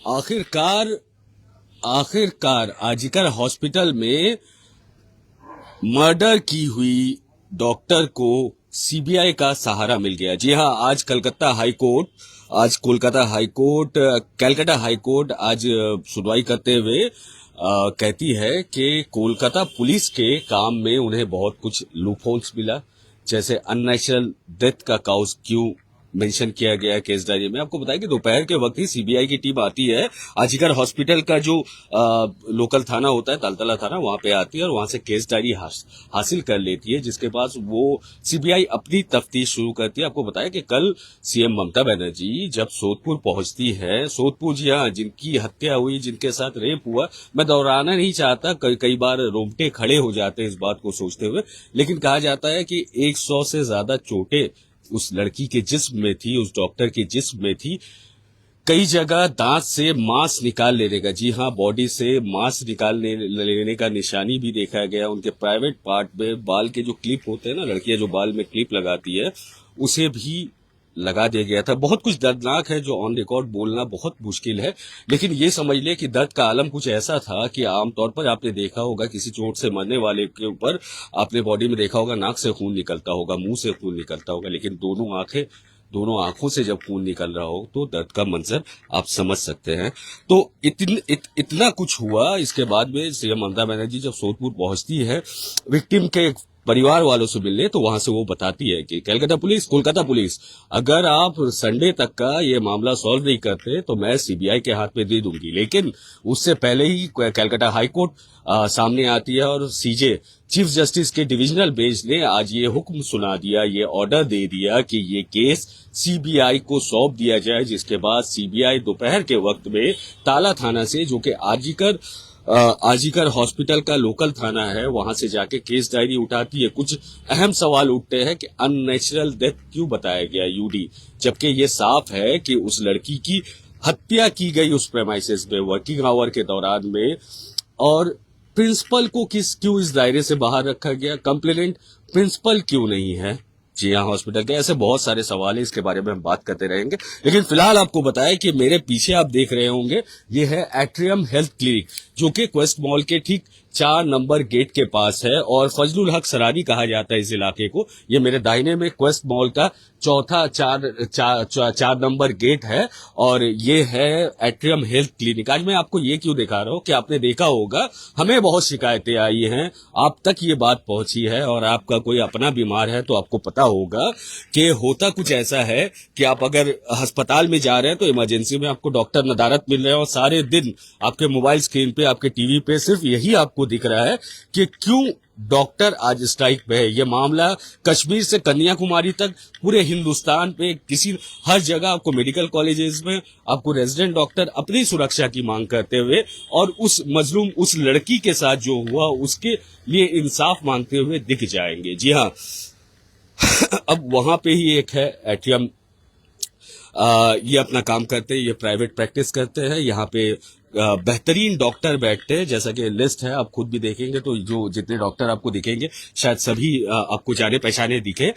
आखिरकार आखिरकार आजिकर हॉस्पिटल में मर्डर की हुई डॉक्टर को सीबीआई का सहारा मिल गया। जी हां, आज Kolkata high court Calcutta high court आज सुनवाई करते हुए कहती है कि कोलकाता पुलिस के काम में उन्हें बहुत कुछ लूपहोल्स मिला, जैसे अननेचुरल डेथ का काउज क्यों मेंशन किया गया केस डायरी में। आपको बताया कि दोपहर के वक्त ही सीबीआई की टीम आती है, आजिकर हॉस्पिटल का जो लोकल थाना होता है, तालतला थाना, वहां पे आती है और वहां से केस डायरी हासिल कर लेती है, जिसके बाद वो सीबीआई अपनी तफ्तीश शुरू करती है। आपको बताया कि कल सीएम ममता बनर्जी जब सोदपुर पहुंचती है, सोदपुर जी हाँ, जिनकी हत्या हुई, जिनके साथ रेप हुआ, मैं दोहराना नहीं चाहता, कई बार रोंगटे खड़े हो जाते हैं इस बात को सोचते हुए, लेकिन कहा जाता है कि 100 से ज्यादा चोटें उस लड़की के जिस्म में थी, उस डॉक्टर के जिस्म में थी। कई जगह दांत से मांस निकाल लेने का, जी हां, बॉडी से मांस लेने का निशानी भी देखा गया। उनके प्राइवेट पार्ट में बाल के जो क्लिप होते हैं ना, लड़कियां जो बाल में क्लिप लगाती है, उसे भी लगा दिया गया था। बहुत कुछ दर्दनाक है जो ऑन रिकॉर्ड बोलना बहुत मुश्किल है, लेकिन ये समझ ले कि दर्द का आलम कुछ ऐसा था कि आमतौर पर आपने देखा होगा किसी चोट से मरने वाले के ऊपर आपने बॉडी में देखा होगा नाक से खून निकलता होगा, मुंह से खून निकलता होगा, लेकिन दोनों आंखों से जब खून निकल रहा हो तो दर्द का मंजर आप समझ सकते हैं। तो इतना कुछ हुआ। इसके बाद में सीएम ममता बनर्जी जब सोदपुर पहुंचती है विक्टिम के परिवार वालों से मिलने, तो वहां से वो बताती है कि कोलकाता पुलिस, अगर आप संडे तक का ये मामला सॉल्व नहीं करते तो मैं सीबीआई के हाथ में दे दूंगी। लेकिन उससे पहले ही कैलकाटा हाई कोर्ट सामने आती है और सीजे चीफ जस्टिस के डिविजनल बेंच ने आज ये हुक्म सुना दिया, ये ऑर्डर दे दिया कि ये केस सीबीआई को सौंप दिया जाए, जिसके बाद सीबीआई दोपहर के वक्त में ताला थाना से, जो कि आजिकर हॉस्पिटल का लोकल थाना है, वहां से जाके केस डायरी उठाती है। कुछ अहम सवाल उठते हैं कि अननेचुरल डेथ क्यों बताया गया यूडी, जबकि ये साफ है कि उस लड़की की हत्या की गई उस प्रेमाइसेस में वर्किंग आवर के दौरान में। और प्रिंसिपल को क्यों इस दायरे से बाहर रखा गया, कंप्लेनेंट प्रिंसिपल क्यों नहीं है जी हाँ हॉस्पिटल के, ऐसे बहुत सारे सवाल है, इसके बारे में हम बात करते रहेंगे। लेकिन फिलहाल आपको बताया कि मेरे पीछे आप देख रहे होंगे ये है एट्रियम हेल्थ क्लिनिक, जो कि क्वेस्ट मॉल के ठीक 4 नंबर गेट के पास है और फजलुल हक सरानी कहा जाता है इस इलाके को। ये मेरे दाहिने में क्वेस्ट मॉल का चौथा 4 नंबर गेट है और ये है एट्रियम हेल्थ क्लिनिक। आज मैं आपको ये क्यों दिखा रहा हूं कि आपने देखा होगा हमें बहुत शिकायतें आई हैं, आप तक ये बात पहुंची है और आपका कोई अपना बीमार है तो आपको पता होगा कि होता कुछ ऐसा है कि आप अगर अस्पताल में जा रहे हैं तो इमरजेंसी में आपको डॉक्टर नदारत मिल रहे हैं और सारे दिन आपके मोबाइल स्क्रीन पे, आपके टीवी पे सिर्फ यही आपको दिख रहा है कि क्यों डॉक्टर आज स्ट्राइक पे है। यह मामला कश्मीर से कन्याकुमारी तक पूरे हिंदुस्तान पे हर जगह आपको मेडिकल कॉलेजेस में आपको रेजिडेंट डॉक्टर अपनी सुरक्षा की मांग करते हुए और उस मजलूम उस लड़की के साथ जो हुआ उसके लिए इंसाफ मांगते हुए दिख जाएंगे। जी हाँ, अब वहां पे ही एक है एट्रियम, ये अपना काम करते हैं, ये प्राइवेट प्रैक्टिस करते हैं, यहाँ पे बेहतरीन डॉक्टर बैठते हैं, जैसा कि लिस्ट है आप खुद भी देखेंगे तो जो जितने डॉक्टर आपको दिखेंगे शायद सभी आपको जाने पहचाने दिखे।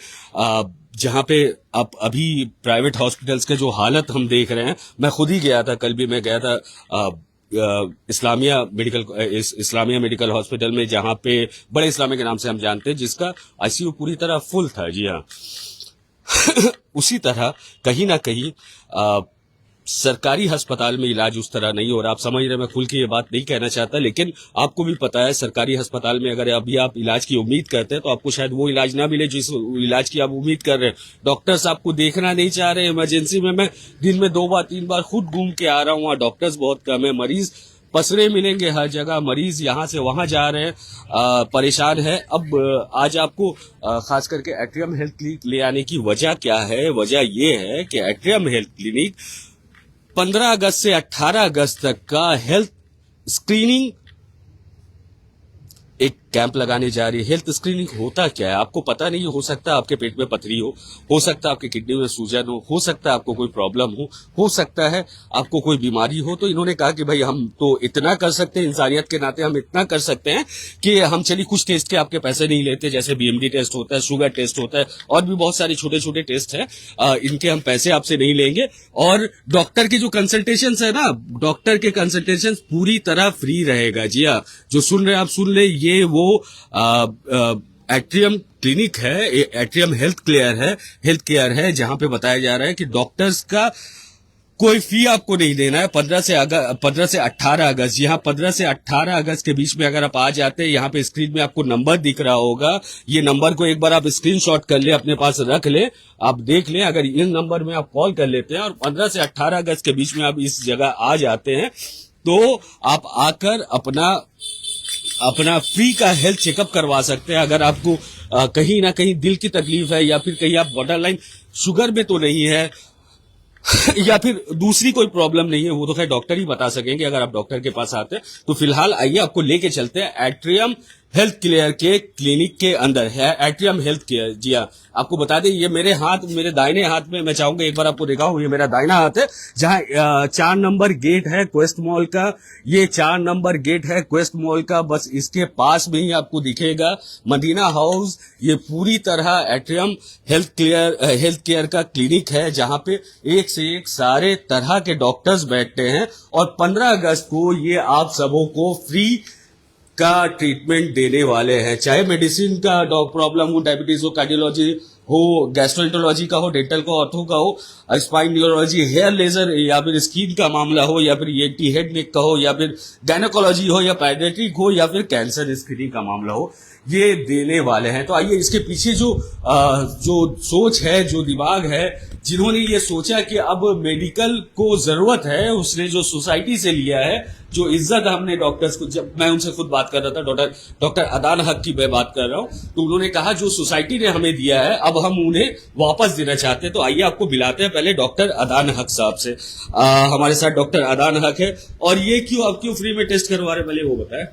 जहां पे आप अभी प्राइवेट हॉस्पिटल्स के जो हालत हम देख रहे हैं, मैं खुद ही गया था, कल भी मैं गया था इस्लामिया मेडिकल हॉस्पिटल में, जहां पे बड़े इस्लामिया के नाम से हम जानते हैं, जिसका आईसीयू पूरी तरह फुल था। जी हाँ उसी तरह कहीं ना कहीं सरकारी अस्पताल में इलाज उस तरह नहीं हो रहा। आप समझ रहे, मैं खुल के ये बात नहीं कहना चाहता, लेकिन आपको भी पता है सरकारी अस्पताल में अगर अभी आप इलाज की उम्मीद करते हैं तो आपको शायद वो इलाज ना मिले जिस इलाज की आप उम्मीद कर रहे हैं। डॉक्टर्स आपको देखना नहीं चाह रहे। इमरजेंसी में मैं दिन में 2 बार 3 बार खुद घूम के आ रहा हूँ, वहाँ डॉक्टर्स बहुत कम है, मरीज पसरे मिलेंगे हर जगह, मरीज यहाँ से वहां जा रहे हैं, परेशान है। अब आज आपको खास करके एट्रियम हेल्थ क्लिनिक ले आने की वजह क्या है? वजह ये है कि एट्रियम हेल्थ क्लिनिक 15 अगस्त से 18 अगस्त तक का हेल्थ स्क्रीनिंग एक कैंप लगाने जा रही है। हेल्थ स्क्रीनिंग होता क्या है आपको पता नहीं, हो सकता है आपके पेट में पथरी हो सकता है आपकी किडनी में सूजन हो सकता है आपको कोई प्रॉब्लम हो सकता है आपको कोई बीमारी हो। तो इन्होंने कहा कि भाई हम तो इतना कर सकते हैं, इंसानियत के नाते हम इतना कर सकते हैं कि हम चलिए कुछ टेस्ट के आपके पैसे नहीं लेते, जैसे बीएमडी टेस्ट होता है, शुगर टेस्ट होता है और भी बहुत सारे छोटे छोटे टेस्ट है, इनके हम पैसे आपसे नहीं लेंगे। और डॉक्टर की जो कंसल्टेशन है ना, डॉक्टर के कंसल्टेशन पूरी तरह फ्री रहेगा। जी हाँ, जो सुन रहे हैं आप सुन ले, ये वो एट्रियम क्लिनिक है, एट्रियम हेल्थ केयर है जहां पे बताया जा रहा है कि डॉक्टर्स का कोई फी आपको नहीं देना है। 15 से 18 अगस्त, यहाँ 15 से 18 अगस्त के बीच में अगर आप आ जाते हैं, यहाँ पे स्क्रीन में आपको नंबर दिख रहा होगा, ये नंबर को एक बार आप स्क्रीनशॉट कर ले, अपने पास रख ले, आप देख लें। अगर इन नंबर में आप कॉल कर लेते हैं और 15 से 18 अगस्त के बीच में आप इस जगह आ जाते हैं, तो आप आकर अपना फ्री का हेल्थ चेकअप करवा सकते हैं। अगर आपको कहीं ना कहीं दिल की तकलीफ है या फिर कहीं आप बॉर्डरलाइन शुगर में तो नहीं है या फिर दूसरी कोई प्रॉब्लम नहीं है, वो तो खैर डॉक्टर ही बता सकेंगे अगर आप डॉक्टर के पास आते हैं। तो फिलहाल आइए आपको लेके चलते हैं एट्रियम हेल्थ केयर के क्लिनिक के अंदर है, एट्रियम हेल्थ केयर। जी हाँ, आपको बता दें ये मेरे दाहिने हाथ में, मैं चाहूंगा एक बार आपको दिखाऊं, ये मेरा दाहिना हाथ है जहां 4 नंबर गेट है क्वेस्ट मॉल का। ये 4 नंबर गेट है क्वेस्ट मॉल का, बस इसके पास में ही आपको दिखेगा मदीना हाउस। ये पूरी तरह एट्रियम हेल्थ केयर का क्लिनिक है जहां पे एक से एक सारे तरह के डॉक्टर्स बैठते हैं और 15 अगस्त को ये आप सबों को फ्री का ट्रीटमेंट देने वाले हैं। चाहे मेडिसिन का प्रॉब्लम हो, डायबिटीज हो, कार्डियोलॉजी हो, गैस्ट्रोएंटरोलॉजी का हो, डेंटल का, ऑर्थो का हो, स्पाइन न्यूरोलॉजी, हेयर लेजर या फिर स्किन का मामला हो, या फिर ईएनटी हेड नेक का हो, या फिर गायनेकोलॉजी हो, या पैडियाट्रिक हो, या फिर कैंसर स्क्रीनिंग का मामला हो, ये देने वाले हैं। तो आइए इसके पीछे जो सोच है, जो दिमाग है, जिन्होंने ये सोचा कि अब मेडिकल को जरूरत है, उसने जो सोसाइटी से लिया है, जो इज्जत हमने डॉक्टर्स को, जब मैं उनसे खुद बात कर रहा था, डॉक्टर अदान हक की मैं बात कर रहा हूं, तो उन्होंने कहा जो सोसाइटी ने हमें दिया है अब हम उन्हें वापस देना चाहते हैं। तो आइए आपको मिलाते हैं पहले डॉक्टर अदान हक साहब से। हमारे साथ डॉक्टर अदान हक है। और ये क्यों फ्री में टेस्ट करवा रहे, पहले वो बताए।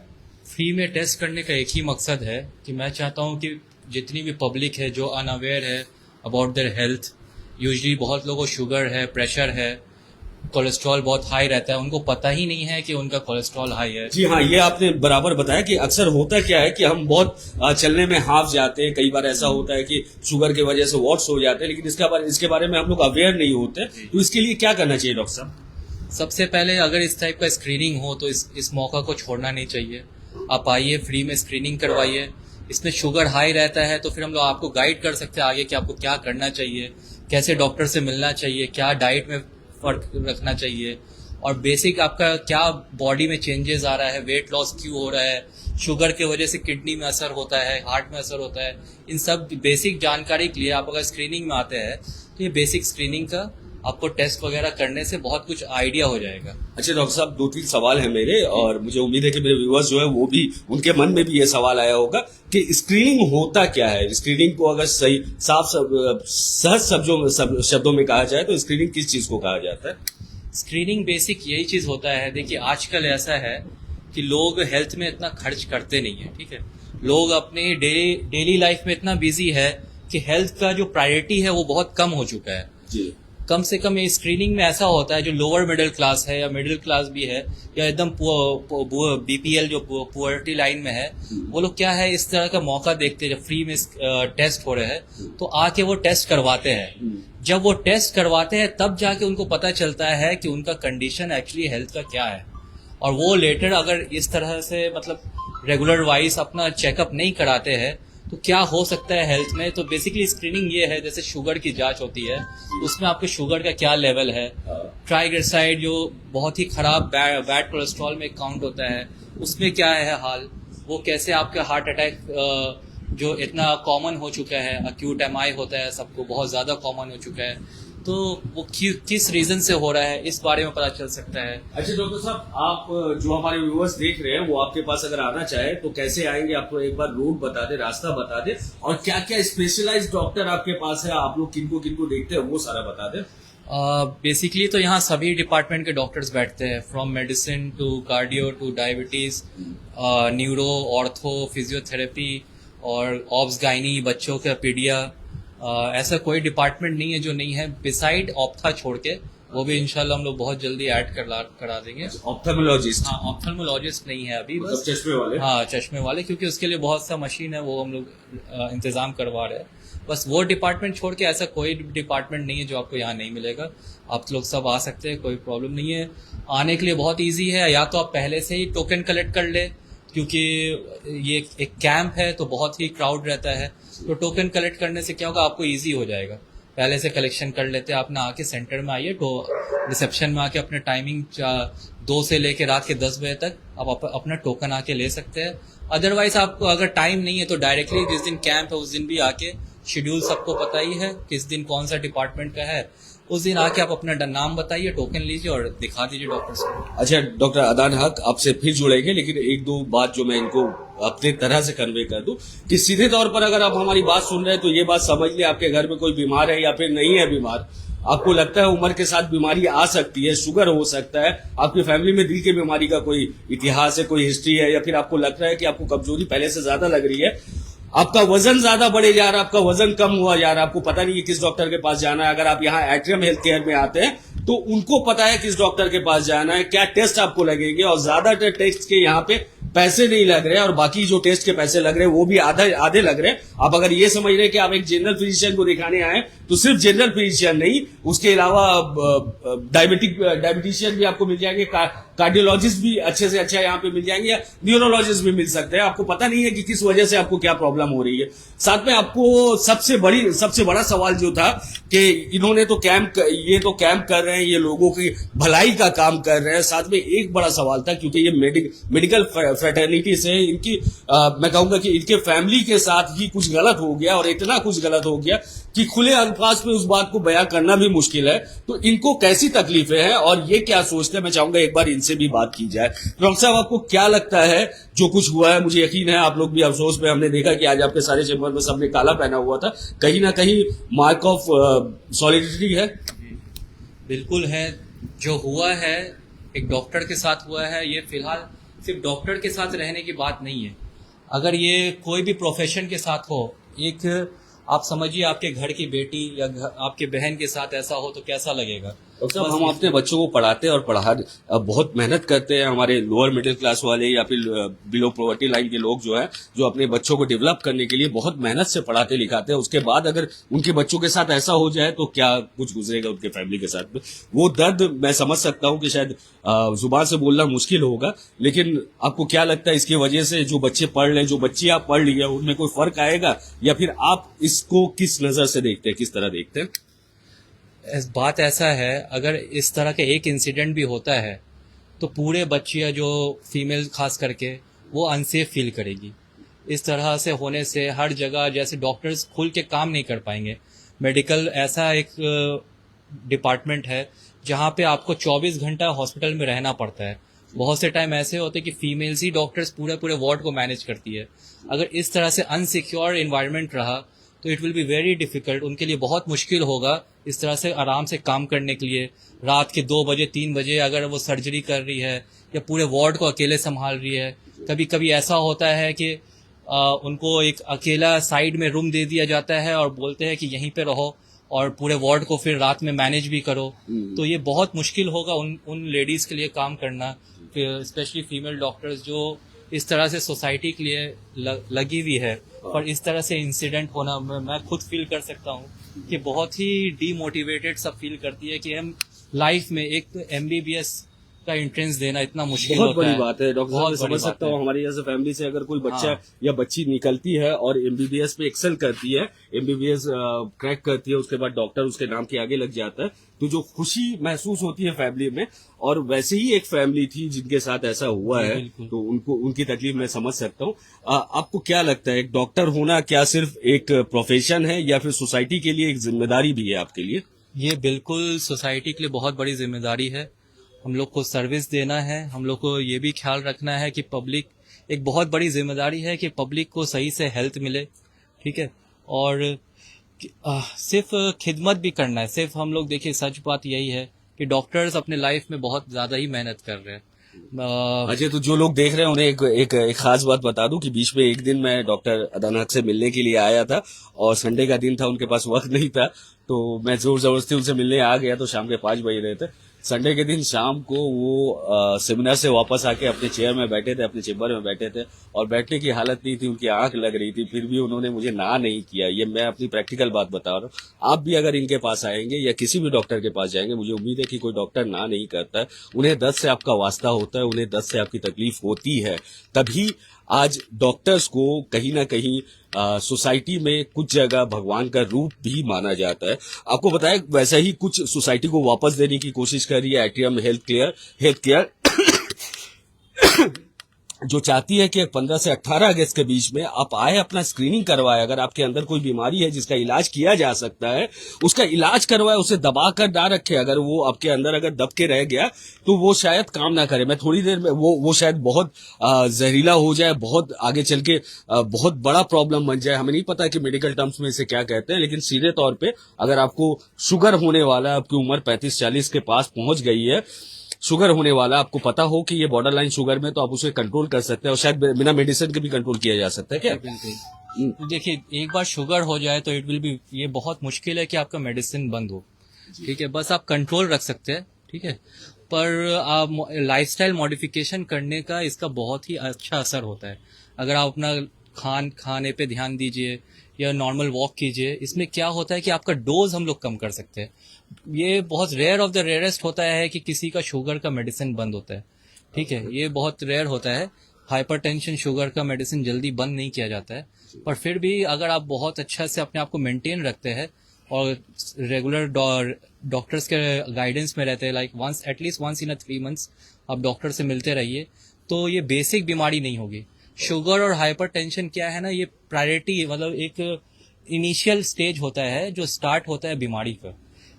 फ्री में टेस्ट करने का एक ही मकसद है कि मैं चाहता हूं कि जितनी भी पब्लिक है जो अनअवेयर है अबाउट देयर हेल्थ, यूजुअली बहुत लोगों को शुगर है, प्रेशर है, कोलेस्ट्रॉल बहुत हाई रहता है, उनको पता ही नहीं है कि उनका कोलेस्ट्रॉल हाई है। जी हाँ, ये आपने बराबर बताया कि अक्सर होता क्या है कि हम बहुत चलने में हाफ जाते हैं, कई बार ऐसा होता है कि शुगर की वजह से वॉट्स हो जाते हैं, लेकिन इसके बारे में हम लोग अवेयर नहीं होते। तो इसके लिए क्या करना चाहिए डॉक्टर साहब? सबसे पहले अगर इस टाइप का स्क्रीनिंग हो तो इस मौका को छोड़ना नहीं चाहिए। आप आइए, फ्री में स्क्रीनिंग करवाइए। इसमें शुगर हाई रहता है तो फिर हम लोग आपको गाइड कर सकते हैं आगे कि आपको क्या करना चाहिए, कैसे डॉक्टर से मिलना चाहिए, क्या डाइट में फर्क रखना चाहिए, और बेसिक आपका क्या बॉडी में चेंजेस आ रहा है, वेट लॉस क्यों हो रहा है, शुगर की वजह से किडनी में असर होता है, हार्ट में असर होता है। इन सब बेसिक जानकारी के लिए आप अगर स्क्रीनिंग में आते हैं तो ये बेसिक स्क्रीनिंग का आपको टेस्ट वगैरह करने से बहुत कुछ आइडिया हो जाएगा। अच्छा डॉक्टर साहब, 2-3 सवाल है मेरे, और मुझे उम्मीद है कि मेरे व्यूअर्स जो है वो भी, उनके मन में भी ये सवाल आया होगा कि स्क्रीनिंग होता क्या है। स्क्रीनिंग को अगर सही सहज शब्दों में कहा जाए तो स्क्रीनिंग किस चीज को कहा जाता है? स्क्रीनिंग बेसिक यही चीज होता है। देखिए आजकल ऐसा है कि लोग हेल्थ में इतना खर्च करते नहीं है, ठीक है। लोग अपने डेली लाइफ में इतना बिजी है कि हेल्थ का जो प्रायोरिटी है वो बहुत कम हो चुका है जी। कम से कम ये स्क्रीनिंग में ऐसा होता है, जो लोअर मिडिल क्लास है या मिडिल क्लास भी है या एकदम बीपीएल जो पुअर्टी लाइन में है, वो लोग क्या है इस तरह का मौका देखते हैं जब फ्री में टेस्ट हो रहे हैं तो आके वो टेस्ट करवाते हैं। जब वो टेस्ट करवाते हैं तब जाके उनको पता चलता है कि उनका कंडीशन एक्चुअली हेल्थ का क्या है, और वो लेटर अगर इस तरह से मतलब रेगुलर वाइज अपना चेकअप नहीं कराते हैं तो क्या हो सकता है हेल्थ में। तो बेसिकली स्क्रीनिंग ये है, जैसे शुगर की जांच होती है उसमें आपके शुगर का क्या लेवल है, ट्राइग्लिसराइड जो बहुत ही खराब बैड कोलेस्ट्रॉल में काउंट होता है उसमें क्या है हाल, वो कैसे आपके हार्ट अटैक जो इतना कॉमन हो चुका है, अक्यूट एमआई होता है सबको, बहुत ज्यादा कॉमन हो चुका है, तो वो किस रीजन से हो रहा है इस बारे में पता चल सकता है। अच्छा डॉक्टर साहब, आप जो हमारे व्यूअर्स देख रहे हैं वो आपके पास अगर आना चाहे तो कैसे आएंगे? आपको एक बार रूट बता दे, रास्ता बता दे, और क्या क्या स्पेशलाइज्ड डॉक्टर आपके पास है, आप लोग किनको किनको देखते हैं वो सारा बता दे। बेसिकली तो यहाँ सभी डिपार्टमेंट के डॉक्टर्स बैठते हैं, from medicine to cardio to diabetes, neuro, ortho, physiotherapy और ऑब्स गाइनी, बच्चों का पीडिया, ऐसा कोई डिपार्टमेंट नहीं है जो नहीं है, बिसाइड ऑप्था छोड़ के, वो भी इंशाल्लाह हम लोग बहुत जल्दी ऐड करा देंगे। ऑप्थेमोलॉजिस्ट, हाँ, ऑप्थेल्मोलॉजिस्ट नहीं है अभी, मतलब बस चश्मे वाले। हाँ, चश्मे वाले, क्योंकि उसके लिए बहुत सा मशीन है, वो हम लोग इंतजाम करवा रहे हैं। बस वो डिपार्टमेंट छोड़ के ऐसा कोई डिपार्टमेंट नहीं है जो आपको यहाँ नहीं मिलेगा। आप लोग सब आ सकते हैं, कोई प्रॉब्लम नहीं है। आने के लिए बहुत इजी है, या तो आप पहले से ही टोकन कलेक्ट कर ले, क्योंकि ये एक कैंप है तो बहुत ही क्राउड रहता है, तो टोकन कलेक्ट करने से क्या होगा, आपको इजी हो जाएगा। पहले से कलेक्शन कर लेते हैं, आप ना आके सेंटर में आइए, तो रिसेप्शन में आके अपने टाइमिंग 2 से लेके रात के 10 बजे तक आप अपना टोकन आके ले सकते हैं। अदरवाइज आपको अगर टाइम नहीं है तो डायरेक्टली जिस दिन कैंप है उस दिन भी आके, शेड्यूल सबको पता ही है किस दिन कौन सा डिपार्टमेंट का है, उस दिन आके आप अपना नाम बताइए, टोकन लीजिए और दिखा दीजिए डॉक्टर को। अच्छा डॉक्टर अदान हक, आपसे फिर जुड़ेंगे, लेकिन एक दो बात जो मैं इनको अपने तरह से कन्वे कर दूं कि सीधे तौर पर अगर आप हमारी बात सुन रहे हैं तो ये बात समझ लिया, आपके घर में कोई बीमार है या फिर नहीं है बीमार, आपको लगता है उम्र के साथ बीमारी आ सकती है, शुगर हो सकता है, आपकी फैमिली में दिल की बीमारी का कोई इतिहास है, कोई हिस्ट्री है, या फिर आपको लग रहा है कि आपको कमजोरी पहले से ज्यादा लग रही है, आपका वजन ज्यादा बढ़े जा रहा है, आपका वजन कम हुआ जा रहा है, आपको पता नहीं है किस डॉक्टर के पास जाना है। अगर आप यहाँ एट्रियम हेल्थ केयर में आते हैं तो उनको पता है किस डॉक्टर के पास जाना है, क्या टेस्ट आपको लगेंगे, और ज्यादातर टेस्ट के यहाँ पे पैसे नहीं लग रहे हैं, और बाकी जो टेस्ट के पैसे लग रहे हैं वो भी आधे लग रहे हैं। आप अगर ये समझ रहे हैं कि आप एक जनरल फिजिशियन को दिखाने आए तो सिर्फ जनरल फिजिशियन नहीं, उसके अलावा डायबिटिशियन भी आपको मिल जाएंगे, कार्डियोलॉजिस्ट भी अच्छे से अच्छा यहाँ पे मिल जाएंगे, या न्यूरोलॉजिस्ट भी मिल सकते हैं। आपको पता नहीं है कि किस वजह से आपको क्या प्रॉब्लम हो रही है। साथ में आपको सबसे बड़ा सवाल जो था कि इन्होंने तो कैंप कर रहे हैं, ये लोगों की भलाई का काम कर रहे हैं, साथ में एक बड़ा सवाल था क्योंकि ये मेडिकल फ्रेटर्निटी से इनकी मैं कहूंगा कि इनके फैमिली के साथ ही कुछ गलत हो गया, और इतना कुछ गलत हो गया कि खुले अल्फाज में उस बात को बयां करना भी मुश्किल है। तो इनको कैसी तकलीफें हैं और ये क्या सोचते हैं, मैं चाहूंगा एक बार इनसे भी बात की जाए। डॉक्टर साहब, आपको क्या लगता है जो कुछ हुआ है? मुझे यकीन है आप लोग भी अफसोस में, हमने देखा कि आज आपके सारे चैम्बर में सबने काला पहना हुआ था, कहीं ना कहीं मार्क ऑफ सॉलिडिटी है। बिल्कुल है, जो हुआ है एक डॉक्टर के साथ हुआ है, ये फिलहाल सिर्फ डॉक्टर के साथ रहने की बात नहीं है। अगर ये कोई भी प्रोफेशन के साथ हो, एक आप समझिए आपके घर की बेटी या आपके बहन के साथ ऐसा हो तो कैसा लगेगा। डॉक्टर साहब, हम अपने बच्चों को पढ़ाते हैं और बहुत मेहनत करते हैं, हमारे लोअर मिडिल क्लास वाले या फिर बिलो पॉवर्टी लाइन के लोग जो है, जो अपने बच्चों को डेवलप करने के लिए बहुत मेहनत से पढ़ाते लिखाते हैं, उसके बाद अगर उनके बच्चों के साथ ऐसा हो जाए तो क्या कुछ गुजरेगा उनके फैमिली के साथ में। वो दर्द मैं समझ सकता हूँ कि शायद जुबान से बोलना मुश्किल होगा, लेकिन आपको क्या लगता है इसकी वजह से जो बच्चे पढ़ रहे हैं, जो बच्ची आप पढ़ ली है, उनमें कोई फर्क आएगा, या फिर आप इसको किस नजर से देखते हैं, किस तरह देखते हैं? बात ऐसा है, अगर इस तरह का एक इंसिडेंट भी होता है तो पूरे बच्चियां जो फीमेल खास करके वो अनसेफ फील करेगी। इस तरह से होने से हर जगह जैसे डॉक्टर्स खुल के काम नहीं कर पाएंगे। मेडिकल ऐसा एक डिपार्टमेंट है जहाँ पे आपको 24 घंटा हॉस्पिटल में रहना पड़ता है। बहुत से टाइम ऐसे होते हैं कि फीमेल्स ही डॉक्टर्स पूरे वार्ड को मैनेज करती है। अगर इस तरह से अनसिक्योर इन्वायरमेंट रहा तो it will be very difficult, उनके लिए बहुत मुश्किल होगा इस तरह से आराम से काम करने के लिए। रात के 2 बजे 3 बजे अगर वो सर्जरी कर रही है या पूरे वार्ड को अकेले संभाल रही है, कभी कभी ऐसा होता है कि उनको एक अकेला साइड में रूम दे दिया जाता है और बोलते हैं कि यहीं पे रहो और पूरे वार्ड को फिर रात में मैनेज भी करो। तो ये बहुत मुश्किल होगा उन लेडीज के लिए काम करना, स्पेशली फीमेल डॉक्टर्स जो इस तरह से सोसाइटी के लिए लगी हुई है। और इस तरह से इंसिडेंट होना मैं खुद फील कर सकता हूँ कि बहुत ही डीमोटिवेटेड सब फील करती है कि हम लाइफ में एक एमबीबीएस का एंट्रेंस देना इतना मुश्किल बहुत होता है। बड़ी बात है डॉक्टर साहब, मैं समझ सकता हूँ। हमारी जैसे फैमिली से अगर कोई बच्चा या बच्ची निकलती है और एमबीबीएस पे एक्सेल करती है, एमबीबीएस क्रैक करती है, उसके बाद डॉक्टर उसके नाम के आगे लग जाता है, तो जो खुशी महसूस होती है फैमिली में, और वैसे ही एक फैमिली थी जिनके साथ ऐसा हुआ है, तो उनकी तकलीफ मैं समझ सकता हूँ। आपको क्या लगता है, एक डॉक्टर होना क्या सिर्फ एक प्रोफेशन है या फिर सोसाइटी के लिए एक जिम्मेदारी भी है आपके लिए? ये बिल्कुल सोसाइटी के लिए बहुत बड़ी जिम्मेदारी है। हम लोग को सर्विस देना है, हम लोग को ये भी ख्याल रखना है कि पब्लिक, एक बहुत बड़ी जिम्मेदारी है कि पब्लिक को सही से हेल्थ मिले, ठीक है, और सिर्फ खिदमत भी करना है। सिर्फ हम लोग देखिए, सच बात यही है कि डॉक्टर्स अपने लाइफ में बहुत ज्यादा ही मेहनत कर रहे हैं। अच्छा, तो जो लोग देख रहे हैं उन्हें एक खास बात बता दूं कि बीच में एक दिन मैं डॉक्टर अदान हक से मिलने के लिए आया था और संडे का दिन था, उनके पास वक्त नहीं था, तो मैं जोर जबरदस्ती उनसे मिलने आ गया। तो शाम के 5 बज रहे थे संडे के दिन शाम को। वो सेमिनार से वापस आके अपने चेयर में बैठे थे, अपने चेम्बर में बैठे थे और बैठने की हालत नहीं थी, उनकी आंख लग रही थी, फिर भी उन्होंने मुझे ना नहीं किया। ये मैं अपनी प्रैक्टिकल बात बता रहा हूँ। आप भी अगर इनके पास आएंगे या किसी भी डॉक्टर के पास जाएंगे, मुझे उम्मीद है कि कोई डॉक्टर ना नहीं करता है। उन्हें दर्द से आपका वास्ता होता है, उन्हें दर्द से आपकी तकलीफ होती है। तभी आज डॉक्टर्स को कहीं ना कहीं सोसाइटी में कुछ जगह भगवान का रूप भी माना जाता है। आपको बताया, वैसा ही कुछ सोसाइटी को वापस देने की कोशिश कर रही है एट्रियम हेल्थ केयर जो चाहती है कि 15 से 18 अगस्त के बीच में आप आए, अपना स्क्रीनिंग करवाए। अगर आपके अंदर कोई बीमारी है जिसका इलाज किया जा सकता है, उसका इलाज करवाए, उसे दबा कर ना रखे। अगर वो आपके अंदर अगर दब के रह गया तो वो शायद काम ना करे। मैं थोड़ी देर में वो शायद बहुत जहरीला हो जाए, बहुत आगे चल के बहुत बड़ा प्रॉब्लम बन जाए। हमें नहीं पता कि मेडिकल टर्म्स में इसे क्या कहते हैं, लेकिन सीधे तौर पे अगर आपको शुगर होने वाला है, आपकी उम्र 35-40 के पास पहुंच गई है, शुगर होने वाला, आपको पता हो कि ये बॉर्डर लाइन शुगर में, तो आप उसे कंट्रोल कर सकते हैं और शायद बिना मेडिसिन के भी कंट्रोल किया जा सकता है। क्या बिल्कुल। तो देखिए, एक बार शुगर हो जाए तो इट विल बी, ये बहुत मुश्किल है कि आपका मेडिसिन बंद हो। ठीक है, बस आप कंट्रोल रख सकते हैं। ठीक है, पर आप लाइफस्टाइल मॉडिफिकेशन करने का इसका बहुत ही अच्छा असर होता है। अगर आप अपना खाने पे ध्यान दीजिए या नॉर्मल वॉक कीजिए, इसमें क्या होता है कि आपका डोज हम लोग कम कर सकते हैं। ये बहुत रेयर ऑफ द रेयरेस्ट होता है कि किसी का शुगर का मेडिसिन बंद होता है। ठीक है, ये बहुत रेयर होता है। हाइपरटेंशन, शुगर का मेडिसिन जल्दी बंद नहीं किया जाता है। पर फिर भी अगर आप बहुत अच्छा से अपने आप को मेंटेन रखते हैं और रेगुलर डॉक्टर्स के गाइडेंस में रहते हैं, like at least once in 3 months आप डॉक्टर से मिलते रहिए, तो ये बेसिक बीमारी नहीं होगी। शुगर और हाइपरटेंशन क्या है ना, ये प्रायोरिटी, मतलब एक इनिशियल स्टेज होता है जो स्टार्ट होता है बीमारी का।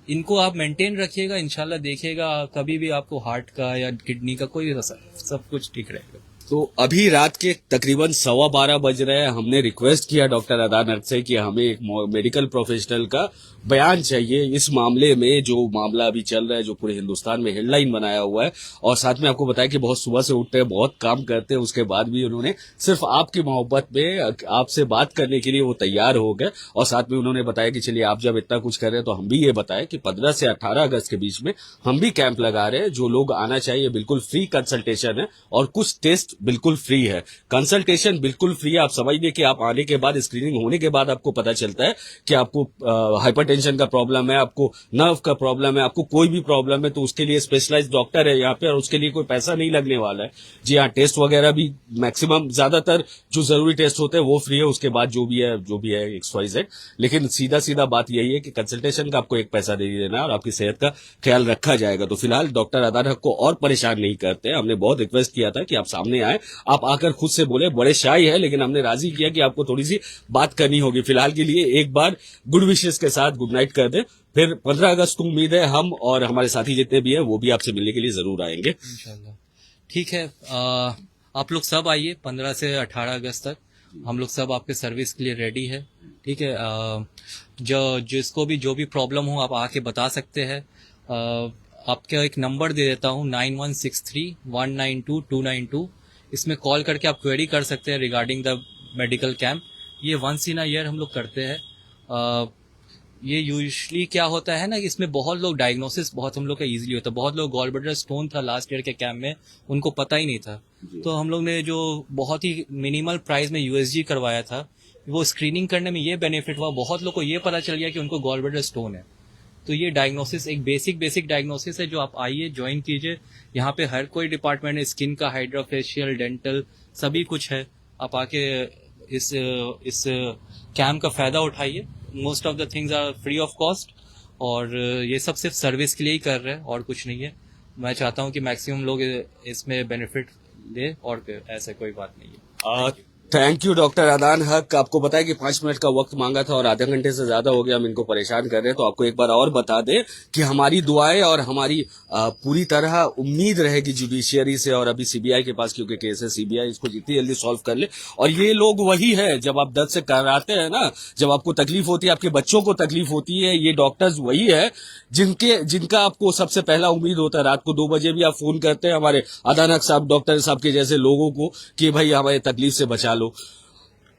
इनको आप मेंटेन रखिएगा, इंशाल्लाह देखिएगा कभी भी आपको हार्ट का या किडनी का कोई असर, सब कुछ ठीक रहेगा। तो अभी रात के तकरीबन 12:15 बज रहे हैं। हमने रिक्वेस्ट किया डॉक्टर अदान हक से कि हमें एक मेडिकल प्रोफेशनल का बयान चाहिए इस मामले में, जो मामला अभी चल रहा है, जो पूरे हिंदुस्तान में हेडलाइन बनाया हुआ है। और साथ में आपको बताया कि बहुत सुबह से उठते हैं, बहुत काम करते हैं, उसके बाद भी उन्होंने सिर्फ आपकी मोहब्बत में आपसे बात करने के लिए वो तैयार हो गए। और साथ में उन्होंने बताया कि चलिए, आप जब इतना कुछ कर रहे हैं तो हम भी ये बताएं कि 15 से 18 अगस्त के बीच में हम भी कैंप लगा रहे हैं। जो लोग आना चाहिए, बिल्कुल फ्री कंसल्टेशन है और कुछ टेस्ट बिल्कुल फ्री है। कंसल्टेशन बिल्कुल फ्री है। आप समझिए कि आप आने के बाद, स्क्रीनिंग होने के बाद आपको पता चलता है कि आपको हाइपरटेंशन का प्रॉब्लम है, आपको नर्व का प्रॉब्लम है, आपको कोई भी प्रॉब्लम है, तो उसके लिए स्पेशलाइज्ड डॉक्टर है यहाँ पे और उसके लिए कोई पैसा नहीं लगने वाला है। जी हाँ, टेस्ट वगैरह भी मैक्सिमम, ज्यादातर जो जरूरी टेस्ट होते हैं वो फ्री है। उसके बाद जो भी है XYZ। लेकिन सीधा सीधा बात यही है कि कंसल्टेशन का आपको एक पैसा दे देना और आपकी सेहत का ख्याल रखा जाएगा। तो फिलहाल डॉक्टर अदान हक को और परेशान नहीं करते हैं। हमने बहुत रिक्वेस्ट किया था कि आप सामने आए, आप आकर खुद से बोले। बड़े शाई है, लेकिन हमने राजी किया कि आपको थोड़ी सी बात करनी होगी। फिलहाल के लिए एक बार गुड विशेष के साथ गुड नाइट कर दे। फिर 15 अगस्त को उम्मीद है हम और हमारे साथी जितने भी हैं वो भी आपसे मिलने के लिए जरूर आएंगे इंशाल्लाह। ठीक है, आप लोग सब आइए 15 से 18 अगस्त तक। हम लोग सब आपके सर्विस के लिए रेडी है। ठीक है, जिसको भी जो भी प्रॉब्लम हो आप आके बता सकते हैं। आपका एक नंबर दे देता हूँ, 9163192292। इसमें कॉल करके आप क्वेरी कर सकते हैं रिगार्डिंग द मेडिकल कैंप। ये वंस इन अ ईयर हम लोग करते हैं। ये यूजुअली क्या होता है ना कि इसमें बहुत लोग डायग्नोसिस बहुत हम लोग का इजीली होता है। बहुत लोग गॉल ब्लैडर स्टोन था लास्ट ईयर के कैंप में, उनको पता ही नहीं था। तो हम लोग ने जो बहुत ही मिनिमल प्राइस में USG करवाया था, वो स्क्रीनिंग करने में ये बेनिफिट हुआ, बहुत लोग को ये पता चल गया कि उनको गॉल ब्लैडर स्टोन है। तो ये डायग्नोसिस एक बेसिक डायग्नोसिस है जो आप आइए, ज्वाइन कीजिए। यहाँ पे हर कोई डिपार्टमेंट है, स्किन का, हाइड्रा फेशियल, डेंटल, सभी कुछ है। आप आके इस कैंप का फायदा उठाइए। Most of the things are free of cost और ये सब सिर्फ सर्विस के लिए ही कर रहे हैं और कुछ नहीं है। मैं चाहता हूँ कि मैक्सिमम लोग इसमें बेनिफिट ले और ऐसा कोई बात नहीं है। थैंक यू डॉक्टर अदान हक। आपको पता है कि 5 मिनट का वक्त मांगा था और आधे घंटे से ज्यादा हो गया, हम इनको परेशान कर रहे हैं। तो आपको एक बार और बता दें कि हमारी दुआएं और हमारी पूरी तरह उम्मीद रहेगी जुडिशियरी से और अभी सीबीआई के पास, क्योंकि केस है, सीबीआई इसको जितनी जल्दी सॉल्व कर ले। और ये लोग वही है, जब आप दर्द से कराते हैं ना, जब आपको तकलीफ होती है, आपके बच्चों को तकलीफ होती है, ये डॉक्टर्स वही है जिनका आपको सबसे पहला उम्मीद होता है। रात को 2 बजे भी आप फोन करते हैं हमारे अदान हक साहब, डॉक्टर साहब के जैसे लोगों को कि भाई हमारे तकलीफ से बचा लो।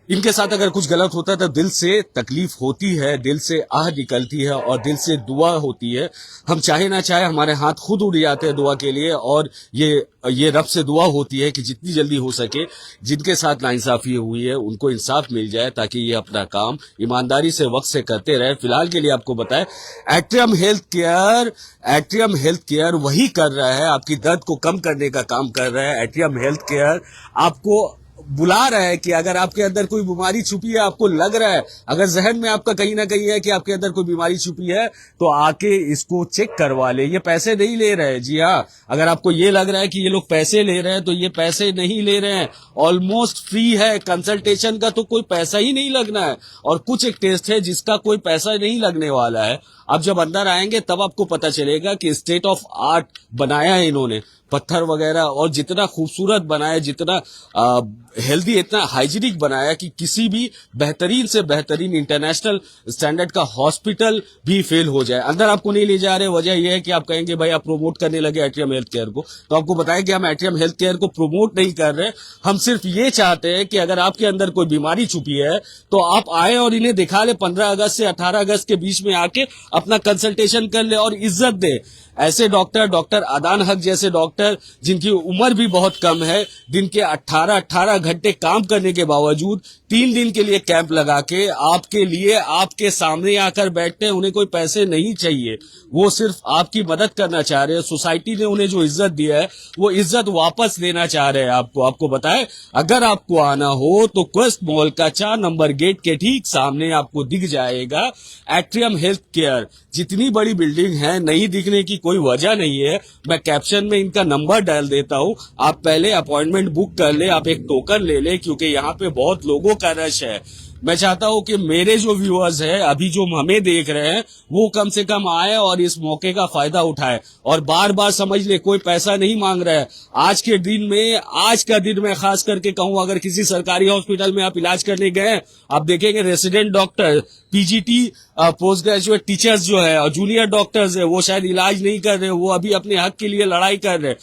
इनके साथ अगर कुछ गलत होता है तो दिल से तकलीफ होती है, दिल से आह निकलती है और दिल से दुआ होती है। हम चाहे ना चाहे हमारे हाथ खुद उड़ जाते हैं दुआ के लिए, और ये रब से दुआ होती है कि जितनी जल्दी हो सके जिनके साथ नाइंसाफी हुई है उनको इंसाफ मिल जाए, ताकि ये अपना काम ईमानदारी से वक्त से करते रहे। फिलहाल के लिए आपको बताएं, एट्रियम हेल्थ केयर वही कर रहा है, आपकी दर्द को कम करने का काम कर रहा है। एट्रियम हेल्थ केयर आपको बुला रहा है कि अगर आपके अंदर कोई बीमारी छुपी है, आपको लग रहा है, अगर जहन में आपका कहीं ना कहीं है कि आपके अंदर कोई बीमारी छुपी है, तो आके इसको चेक करवा ले। ये पैसे नहीं ले रहे हैं, जी हाँ, अगर आपको ये लग रहा है कि ये लोग पैसे ले रहे हैं तो ये पैसे नहीं ले रहे हैं, ऑलमोस्ट फ्री है। कंसल्टेशन का तो कोई पैसा ही नहीं लगना है, और कुछ एक टेस्ट है जिसका कोई पैसा नहीं लगने वाला है। आप जब अंदर आएंगे तब आपको पता चलेगा कि स्टेट ऑफ आर्ट बनाया है इन्होंने, पत्थर वगैरह, और जितना खूबसूरत बनाया, जितना हेल्दी, इतना हाइजीनिक बनाया कि किसी भी बेहतरीन से बेहतरीन इंटरनेशनल स्टैंडर्ड का हॉस्पिटल भी फेल हो जाए। अंदर आपको नहीं ले जा रहे, वजह यह है कि आप कहेंगे भाई आप प्रोमोट करने लगे एट्रियम हेल्थ केयर को। तो आपको बताया कि हम एट्रियम हेल्थ केयर को प्रोमोट नहीं कर रहे, हम सिर्फ ये चाहते हैं कि अगर आपके अंदर कोई बीमारी छुपी है तो आप आए और इन्हें दिखा ले। 15 अगस्त से 18 अगस्त के बीच में आके अपना कंसल्टेशन कर ले और इज्जत दे। ऐसे डॉक्टर अदान हक जैसे डॉक्टर जिनकी उम्र भी बहुत कम है, दिन के 18 घंटे काम करने के बावजूद 3 दिन के लिए कैंप लगा के आपके लिए आपके सामने आकर बैठते हैं। उन्हें कोई पैसे नहीं चाहिए, वो सिर्फ आपकी मदद करना चाह रहे हैं। सोसाइटी ने उन्हें जो इज्जत दिया है वो इज्जत वापस देना चाह रहे हैं। आपको बताएं, अगर आपको आना हो तो क्वेस्ट मॉल का 4 नंबर गेट के ठीक सामने आपको दिख जाएगा एट्रियम हेल्थ केयर। जितनी बड़ी बिल्डिंग है, नहीं दिखने की कोई वजह नहीं है। मैं कैप्शन में इनका नंबर डाल देता हूं, आप पहले अपॉइंटमेंट बुक कर ले, आप एक टोकन ले ले, क्योंकि यहाँ पे बहुत लोगों का रश है। मैं चाहता हूं कि मेरे जो व्यूअर्स हैं अभी जो हमें देख रहे हैं वो कम से कम आए और इस मौके का फायदा उठाए। और बार बार समझ ले, कोई पैसा नहीं मांग रहा है। आज का दिन मैं खास करके कहूं, अगर किसी सरकारी हॉस्पिटल में आप इलाज करने गए, आप देखेंगे resident doctor, PGT post graduate teachers जो है और जूनियर डॉक्टर्स है, वो शायद इलाज नहीं कर रहे, वो अभी अपने हक के लिए लड़ाई कर रहे हैं।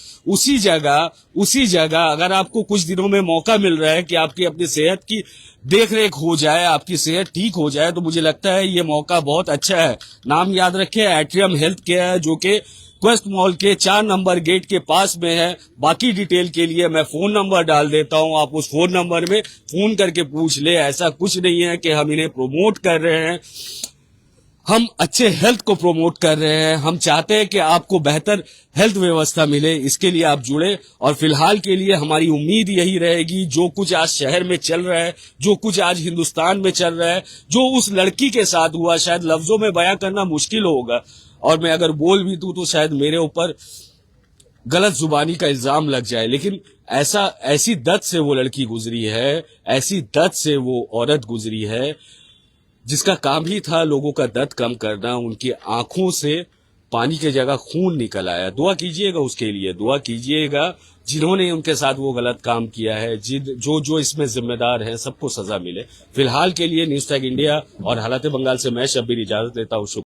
उसी जगह अगर आपको कुछ दिनों में मौका मिल रहा है कि आपकी अपनी सेहत की देख रेख हो जाए, आपकी सेहत ठीक हो जाए, तो मुझे लगता है ये मौका बहुत अच्छा है। नाम याद रखें, एट्रियम हेल्थ केयर, जो कि क्वेस्ट मॉल के 4 नंबर गेट के पास में है। बाकी डिटेल के लिए मैं फोन नंबर डाल देता हूं, आप उस फोन नंबर में फोन करके पूछ ले। ऐसा कुछ नहीं है कि हम इन्हें प्रोमोट कर रहे हैं, हम अच्छे हेल्थ को प्रोमोट कर रहे हैं। हम चाहते हैं कि आपको बेहतर हेल्थ व्यवस्था मिले, इसके लिए आप जुड़े। और फिलहाल के लिए हमारी उम्मीद यही रहेगी, जो कुछ आज शहर में चल रहा है, जो कुछ आज हिंदुस्तान में चल रहा है, जो उस लड़की के साथ हुआ, शायद लफ्जों में बयां करना मुश्किल होगा, और मैं अगर बोल भी दूं तो शायद मेरे ऊपर गलत जुबानी का इल्जाम लग जाए, लेकिन ऐसी दर्द से वो लड़की गुजरी है, ऐसी दर्द से वो औरत गुजरी है जिसका काम ही था लोगों का दर्द कम करना। उनकी आंखों से पानी की जगह खून निकल आया। दुआ कीजिएगा उसके लिए, दुआ कीजिएगा जिन्होंने उनके साथ वो गलत काम किया है, जो इसमें जिम्मेदार हैं, सबको सजा मिले। फिलहाल के लिए न्यूज़ टैग इंडिया और हालात बंगाल से मैं शब्बीर इजाजत लेता हूँ।